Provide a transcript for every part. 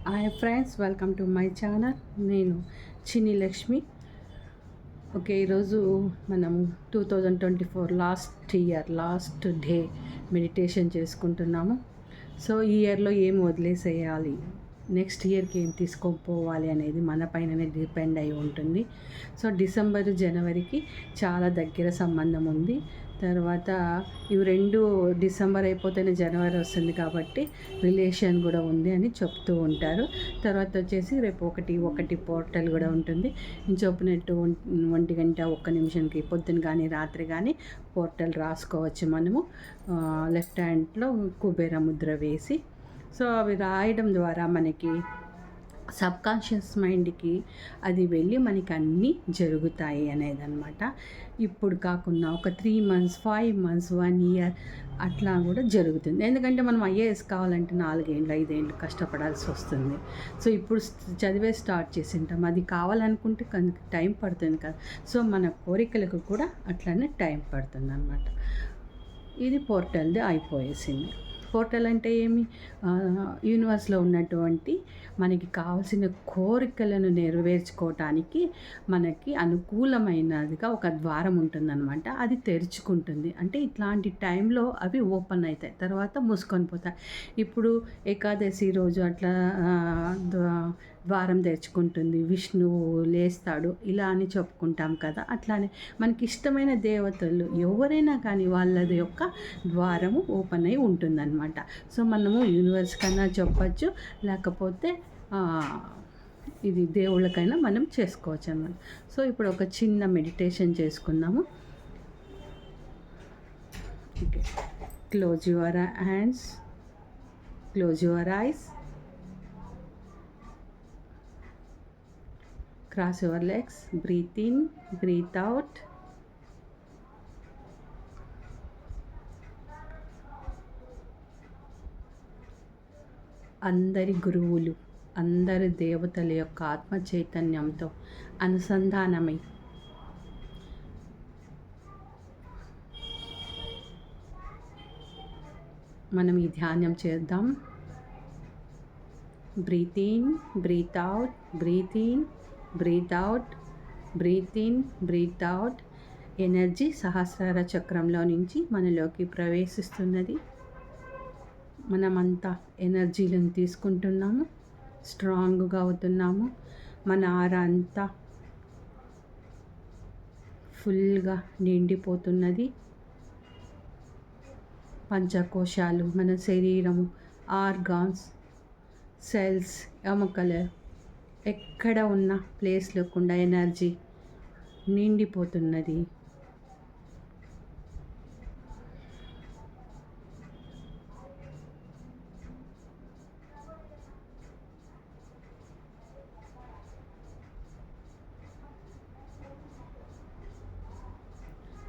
Hi friends, welcome to my channel. నేను చిన్ని Lakshmi. Okay, ఈరోజు మనం 2024 లాస్ట్ డే మెడిటేషన్ చేసుకుంటున్నాము. సో ఈ ఇయర్లో ఏం వదిలేసేయాలి, నెక్స్ట్ ఇయర్కి ఏం తీసుకొని పోవాలి అనేది మన పైననే డిపెండ్ అయి ఉంటుంది. సో డిసెంబర్ జనవరికి చాలా దగ్గర సంబంధం ఉంది. తర్వాత ఇవి రెండు డిసెంబర్ అయిపోతేనే జనవరి వస్తుంది కాబట్టి రిలేషన్ కూడా ఉంది అని చెప్తూ ఉంటారు. తర్వాత వచ్చేసి రేపు ఒకటి పోర్టల్ కూడా ఉంటుంది. నేను చెప్పినట్టు 1:01 పొద్దున కానీ రాత్రి కానీ పోర్టల్ రాసుకోవచ్చు మనము. లెఫ్ట్ హ్యాండ్లో కుబేర ముద్ర వేసి. సో అవి రాయడం ద్వారా మనకి సబ్కాన్షియస్ మైండ్కి అది వెళ్ళి మనకి అన్నీ జరుగుతాయి అనేది అనమాట. ఇప్పుడు కాకుండా ఒక 3 months 5 months 1 year అట్లా కూడా జరుగుతుంది. ఎందుకంటే మనం ఐఏఎస్ కావాలంటే 4 ఏళ్ళు 5 ఏళ్ళు కష్టపడాల్సి వస్తుంది. సో ఇప్పుడు చదివే స్టార్ట్ చేసి ఉంటాం, అది కావాలనుకుంటే టైం పడుతుంది కదా. సో మన కోరికలకు కూడా అట్లానే టైం పడుతుంది అనమాట. ఇది పోర్టల్ది అయిపోయేసింది. పోర్టల్ అంటే ఏమి, యూనివర్స్లో ఉన్నటువంటి మనకి కావాల్సిన కోరికలను నెరవేర్చుకోవటానికి మనకి అనుకూలమైనదిగా ఒక ద్వారం ఉంటుందన్నమాట. అది తెరుచుకుంటుంది. అంటే ఇట్లాంటి టైంలో అవి ఓపెన్ అవుతాయి, తర్వాత మూసుకొని పోతాయి. ఇప్పుడు ఏకాదశి రోజు అట్లా ద్వారం తెరుచుకుంటుంది, విష్ణువు లేస్తాడు ఇలా అని చెప్పుకుంటాం కదా. అట్లానే మనకి ఇష్టమైన దేవతలు ఎవరైనా కానీ వాళ్ళది యొక్క ద్వారము ఓపెన్ అయి ఉంటుందన్నమాట. సో మనము యూనివర్స్ కన్నా చెప్పచ్చు, లేకపోతే ఇది దేవుళ్ళకైనా మనం చేసుకోవచ్చు అన్నమాట. సో ఇప్పుడు ఒక చిన్న మెడిటేషన్ చేసుకుందాము. Okay, close your hands, close your eyes, cross your legs, breathe in, breathe out. అందరి గురువులు, అందరి దేవతల యొక్క ఆత్మ చైతన్యంతో అనుసంధానమై మనం ఈ ధ్యానం చేద్దాం. Breathe in, breathe out, breathe in, breathe out, breathe in, breathe out. Energy సహస్రార చక్రంలో నుంచి మనలోకి ప్రవేశిస్తున్నది. మనమంతా ఎనర్జీలను తీసుకుంటున్నాము, స్ట్రాంగ్గా అవుతున్నాము. మన ఆరా అంతా ఫుల్గా నిండిపోతున్నది. పంచకోశాలు, మన శరీరము, ఆర్గాన్స్, సెల్స్, ఎముకలు ఎక్కడ ఉన్న ప్లేస్ లేకుండా ఎనర్జీ నిండిపోతున్నది.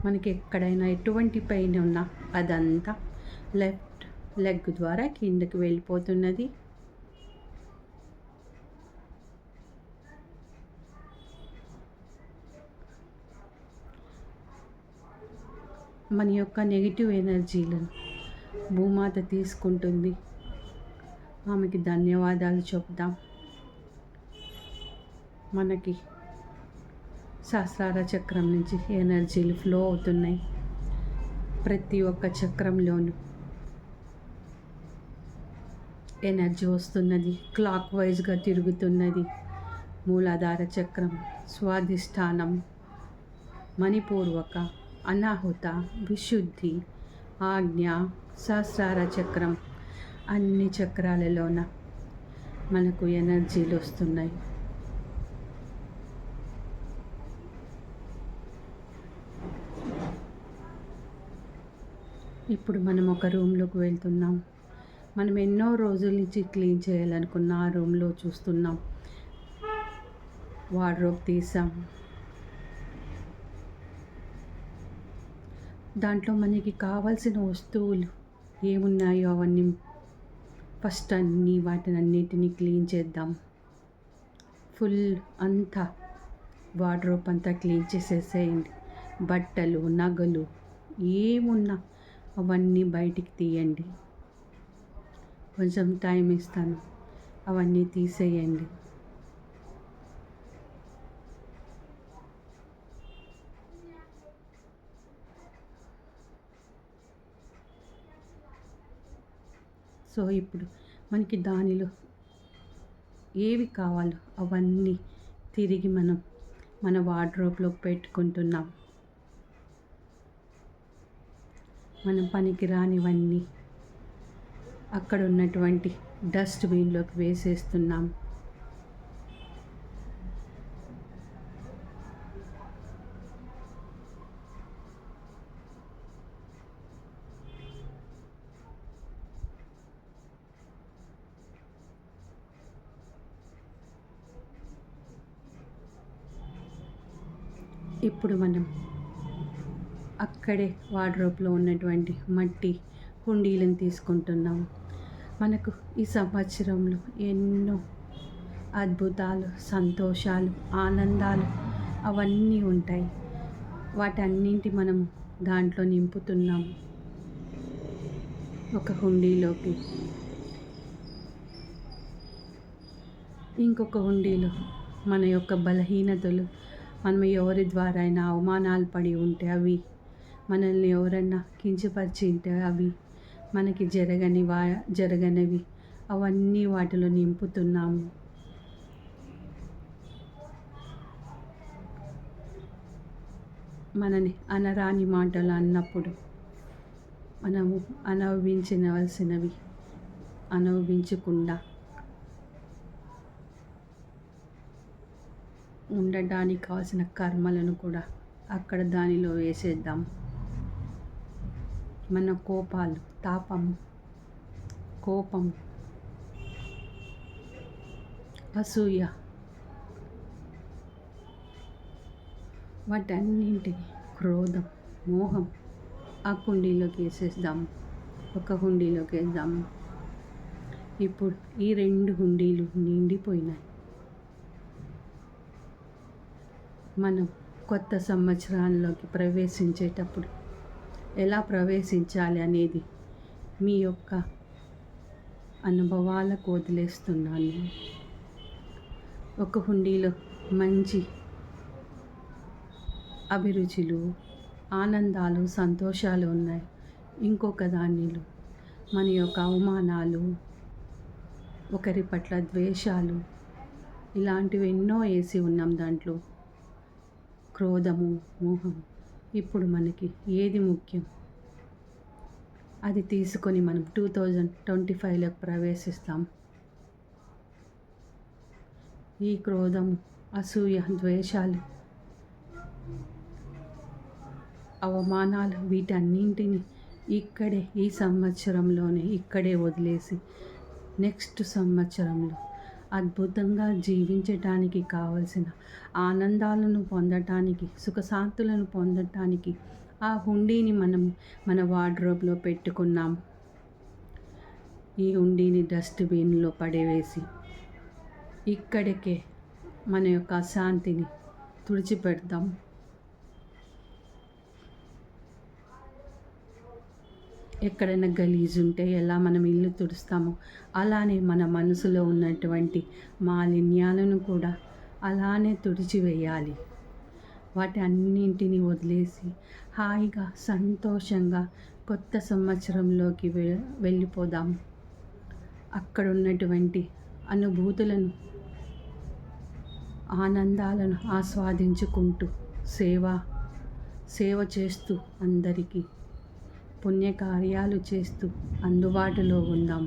మనకి ఎక్కడైనా ఎటువంటి పెయిన్ ఉన్నా అదంతా లెఫ్ట్ లెగ్ ద్వారా కిందకి వెళ్ళిపోతున్నది. మన యొక్క నెగిటివ్ ఎనర్జీలను భూమాత తీసుకుంటుంది. ఆమెకి ధన్యవాదాలు చెప్దాం. మనకి సహస్రార చక్రం నుంచి ఎనర్జీలు ఫ్లో అవుతున్నాయి. ప్రతి ఒక్క చక్రంలోనూ ఎనర్జీ వస్తున్నది, క్లాక్ వైజ్గా తిరుగుతున్నది. మూలాధార చక్రం, స్వాధిష్టానం, మణిపూర్వక, అనాహుత, విశుద్ధి, ఆజ్ఞ, సహస్రార చక్రం, అన్ని చక్రాలలోన మనకు ఎనర్జీలు వస్తున్నాయి. ఇప్పుడు మనం ఒక రూమ్లోకి వెళ్తున్నాం. మనం ఎన్నో రోజుల నుంచి క్లీన్ చేయాలనుకున్న ఆ రూమ్లో చూస్తున్నాం. వార్డ్రోబ్ తీసాం. దాంట్లో మనకి కావాల్సిన వస్తువులు ఏమున్నాయో అవన్నీ ఫస్ట్ వాటినన్నిటినీ క్లీన్ చేద్దాం. ఫుల్ అంతా వార్డ్రోబ్ అంతా క్లీన్ చేసేసేయండి. బట్టలు, నగలు ఏమున్నా అవన్నీ బయటికి తీయండి. కొంచెం టైం ఇస్తాను. అవన్నీ తీసేయండి. సో ఇప్పుడు మనకి దానిలో ఏవి కావాలో అవన్నీ తిరిగి మన వార్డ్రోబ్లో పెట్టుకుంటున్నాం. మనం పనికి రానివన్నీ అక్కడ ఉన్నటువంటి డస్ట్బిన్లోకి వేసేస్తున్నాం. ఇప్పుడు మనం అక్కడే వార్డ్రోబ్లో ఉన్నటువంటి మట్టి హుండీలను తీసుకుంటున్నాం. మనకు ఈ సంవత్సరంలో ఎన్నో అద్భుతాలు, సంతోషాలు, ఆనందాలు అవన్నీ ఉంటాయి. వాటన్నింటి మనం దాంట్లో నింపుతున్నాం ఒక హుండీలోకి. ఇంకొక హుండీలో మన యొక్క బలహీనతలు, మనం ఎవరి ద్వారా అయినా అవమానాలు పడి ఉంటే అవి, మనల్ని ఎవరన్నా కించపరిచి ఉంటే అవి, మనకి జరగనివి అవన్నీ వాటిలో నింపుతున్నాము. మనని అనరాని మాటలు అన్నప్పుడు మనము అనుభవించవలసినవి అనుభవించకుండా ఉండడానికి కావాల్సిన కర్మలను కూడా అక్కడ దానిలో వేసేద్దాం. మన కోపాలు, తాపము, కోపము, అసూయ వాటన్నింటిని, క్రోధం, మోహం ఆ కుండీలోకి వేసేద్దాం. ఒక హుండీలోకి వేద్దాము. ఇప్పుడు ఈ 2 హుండీలు నిండిపోయినాయి. మనం కొత్త సంవత్సరాల్లోకి ప్రవేశించేటప్పుడు ఎలా ప్రవేశించాలి అనేది మీ యొక్క అనుభవాలకు వదిలేస్తున్నాను. ఒక హుండీలో మంచి అభిరుచులు, ఆనందాలు, సంతోషాలు ఉన్నాయి. ఇంకొక దానిలో మన యొక్క అవమానాలు, ఒకరి పట్ల ద్వేషాలు, ఇలాంటివి ఎన్నో వేసి ఉన్నాం దాంట్లో. క్రోధము, మోహం. ఇప్పుడు మనకి ఏది ముఖ్యం అది తీసుకొని మనం 2025లోకి ప్రవేశిస్తాం. ఈ క్రోధము, అసూయ, ద్వేషాలు, అవమానాలు వీటన్నింటినీ ఇక్కడే ఈ సంవత్సరంలోనే ఇక్కడే వదిలేసి నెక్స్ట్ సంవత్సరంలో అద్భుతంగా జీవించటానికి కావలసిన ఆనందాలను పొందటానికి, సుఖశాంతులను పొందటానికి ఆ హుండీని మనం మన వార్డ్రోబ్లో పెట్టుకున్నాం. ఈ హుండీని డస్ట్బిన్లో పడవేసి ఇక్కడికే మన యొక్క అశాంతిని తుడిచిపెడతాం. ఎక్కడైనా గలీజ్ ఉంటే ఎలా మనం ఇల్లు తుడుస్తామో అలానే మన మనసులో ఉన్నటువంటి మాలిన్యాలను కూడా అలానే తుడిచివేయాలి. వాటి అన్నింటినీ వదిలేసి హాయిగా, సంతోషంగా కొత్త సంవత్సరంలోకి వెళ్ళిపోదాం. అక్కడ ఉన్నటువంటి అనుభూతులను, ఆనందాలను ఆస్వాదించుకుంటూ సేవ చేస్తూ, అందరికీ పుణ్యకార్యాలు చేస్తూ అందుబాటులో ఉందాం.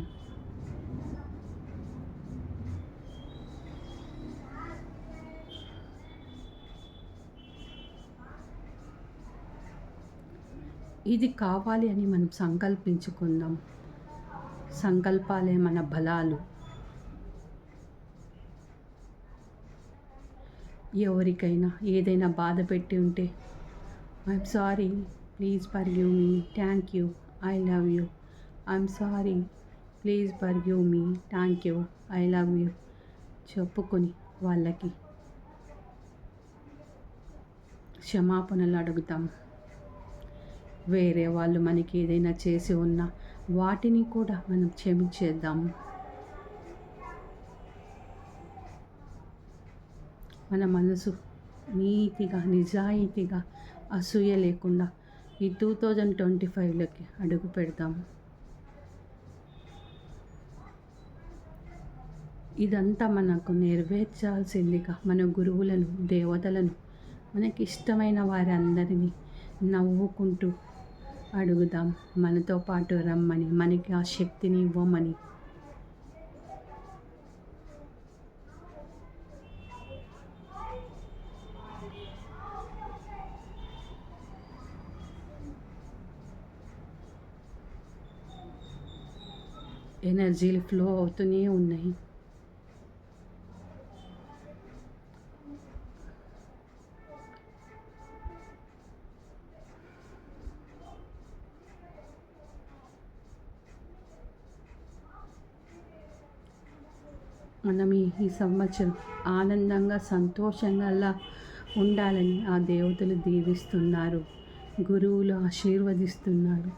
ఇది కావాలి అని మనం సంకల్పించుకుందాం. సంకల్పాలే మన బలాలు. ఎవరికైనా ఏదైనా బాధ పెట్టి ఉంటే I'm sorry, please forgive me, thank you, I love you, I'm sorry, please forgive me, thank you, I love you చెప్పుకొని వాళ్ళకి క్షమాపణలు అడుగుతాం. వేరే వాళ్ళు మనకి ఏదైనా చేసి ఉన్నా వాటిని కూడా మనం క్షమించేద్దాం. మన మనసు నీతిగా నిజాయితీగా అసూయ లేకుండా ఈ 2025లోకి అడుగు పెడతాము. ఇదంతా మనకు నెరవేర్చాల్సిందిగా మన గురువులను, దేవతలను, మనకి ఇష్టమైన వారందరినీ నవ్వుకుంటూ అడుగుదాం. మనతో పాటు రమ్మని, మనకి ఆ శక్తిని ఇవ్వమని. ఎనర్జీలు ఫ్లో అవుతూనే ఉన్నాయి. మనం ఈ సంవత్సరం ఆనందంగా సంతోషంగా ఉండాలని ఆ దేవతలు దీవిస్తున్నారు, గురువులు ఆశీర్వదిస్తున్నారు.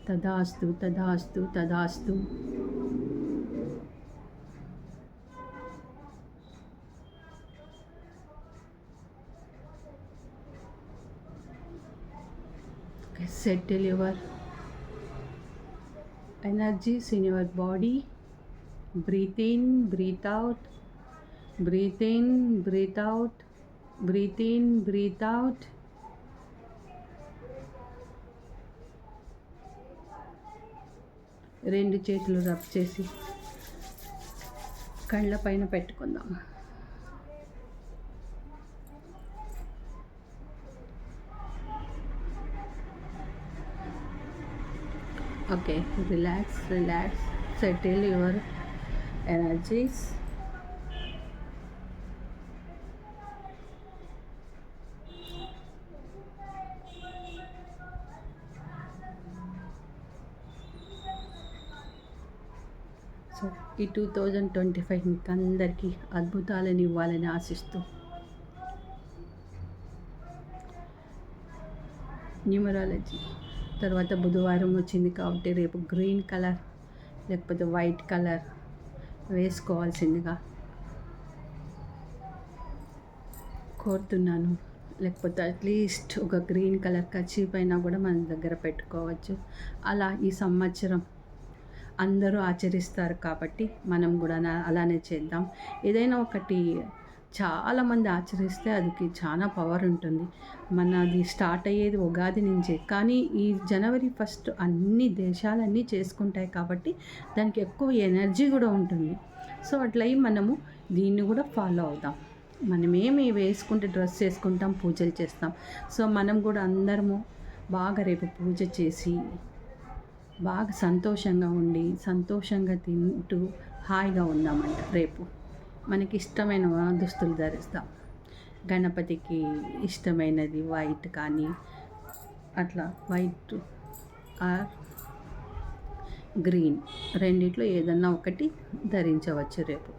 తదాస్తు తదాస్తు తదాస్తు. Settle your energies in your body. Breathe in, breathe out. Breathe in, breathe out. Breathe in, breathe out. రెండు చేతులు రబ్ చేసి కళ్ళ పైన పెట్టుకుందాం. Okay, relax relax. Settle your energies. So ఈ 2025 మీకు అందరికీ అద్భుతాలను ఇవ్వాలని ఆశిస్తూ, న్యూమరాలజీ తర్వాత బుధవారం వచ్చింది కాబట్టి రేపు గ్రీన్ కలర్ లేకపోతే వైట్ కలర్ వేసుకోవాల్సిందిగా కోరుతున్నాను. లేకపోతే అట్లీస్ట్ ఒక గ్రీన్ కలర్ కర్చీఫ్ అయినా కూడా మన దగ్గర పెట్టుకోవచ్చు. అలా ఈ సంవత్సరం అందరూ ఆచరిస్తారు కాబట్టి మనం కూడా అలానే చేద్దాం. ఏదైనా ఒకటి చాలామంది ఆచరిస్తే అది చాలా పవర్ ఉంటుంది. మనది స్టార్ట్ అయ్యేది ఉగాది నుంచే, కానీ ఈ జనవరి 1 అన్ని దేశాలన్నీ చేసుకుంటాయి కాబట్టి దానికి ఎక్కువ ఎనర్జీ కూడా ఉంటుంది. సో అట్లయి మనము దీన్ని కూడా ఫాలో అవుదాం. మనమేమి వేసుకుంటే డ్రెస్ వేసుకుంటాం, పూజలు చేస్తాం. సో మనం కూడా అందరము బాగా రేపు పూజ చేసి బాగా సంతోషంగా ఉండి సంతోషంగా తింటూ హాయిగా ఉందామంట. రేపు మనకి ఇష్టమైన దుస్తులు ధరిస్తాం. గణపతికి ఇష్టమైనది వైట్ కానీ అట్లా వైట్ ఆర్ గ్రీన్ రెండిట్లో ఏదన్నా ఒకటి ధరించవచ్చు రేపు.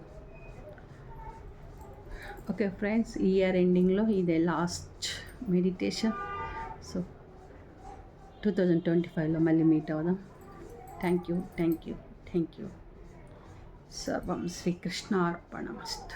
ఓకే ఫ్రెండ్స్, ఈ ఇయర్ ఎండింగ్లో ఇదే లాస్ట్ మెడిటేషన్. సో 2025లో మళ్ళీ మీట్ అవుదాం. Thank you. సర్వం శ్రీకృష్ణార్పణమస్తు.